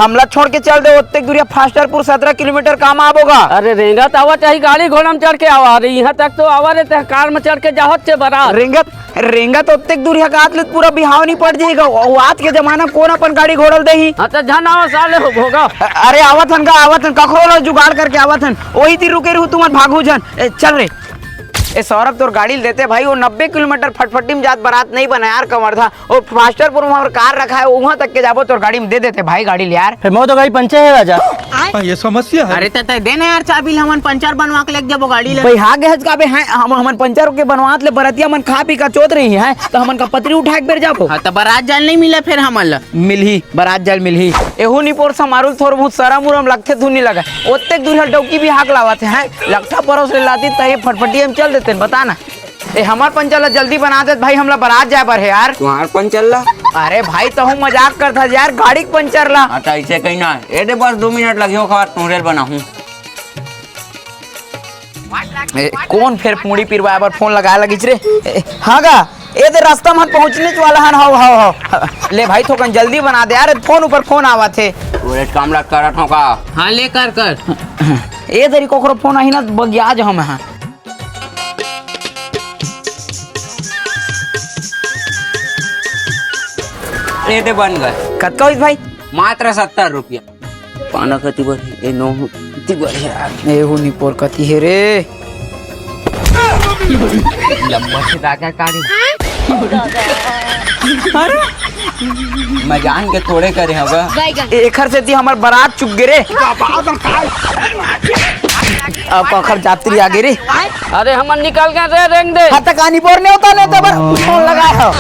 हमला छोड़ के चल दे ओत्ते दूरिया फास्टरपुर 17 किलोमीटर काम आबोगा। अरे रेंगत आवा चाहे गाड़ी घोड़ा में चढ़ के आवा रे, यहाँ तक तो आवा रे कार में चढ़ के जाहत से बरा रेंगत ओत्ते दूरिया का आत ले पूरा बिहाव नहीं पड़ जाएगा। आज के जमाना में कौन अपन गाड़ी घोड़ल दे ही। हाँ तो जन आवा साले होगा। अरे आवत हन कखरो जुगाड़ करके आवत हन, वही थी रुके रहू तुम भागू जन। चल रे ए सौरभ तोर गाड़ी देते भाई, वो 90 किलोमीटर फटफटी में जात बारात नहीं बना यार कमर था। वो फास्टरपुर में कार रखा है वहां तक के जाबो तोर गाड़ी में दे देते भाई गाड़ी ले यार। मैं तो गाड़ी पंचर है राजा। ये समस्या है। अरे तय देना यार चाबी हमन पंचर बनवा के लेके जाबो गाड़ी ले। भाई हाँ गहज का बे हैं हमन पंचर के बनवात ले बरतिया मन खा पी का चोत रही है तो हमन का पतरी उठा के बेर जाबो। हाँ तो बारात जाल नहीं मिला फिर हमन मिलही बारात जाल मिलही एहू नी पोर समारुल थोर बहुत सारा मुरम लगथे धुनी लगा ओत्ते दूर डौकी भी हाक लावत है लगता परोस ले लाती तय फटफटी हम चल देते बता ना। ए हमार पंचर जल्दी बना दे भाई, हमला बारात जाए पर है यार। तुम्हार पंचर ला। अरे भाई तो हम मजाक करता यार, गाड़ी के पंचर ला। अच्छा ऐसे कहीं ना ए दे बस 2 मिनट लगे हो खबर तुमरेल बना हूँ। कौन फिर पूड़ी पिरवाए पर फोन लगाए लगी रे। हाँ गा ए दे रास्ता में पहुंचने वाला हन। हाउ ले भाई थोकन जल्दी बना दे यार, फोन ऊपर फोन आवा थे। पूरे काम लग कर रखो का। हाँ ले कर ए दरी कोकरो फोन आई ना बगियाज हम हां। ए दे बन गए। कतका होइस भाई? मात्र 70 रुपया। पाना कति बर ए नो कति बर है। ए हो नी पोर कति है रे। लंबा से दागा कारी। अरे मैं जान के थोड़े करे हवा। एखर से ती हमर बारात चुक गे रे। अब कखर यात्री आगे रे। अरे हम निकल गए रे रेंग दे। हां तक आनी बोर नहीं होता ले तो फोन लगाए हो।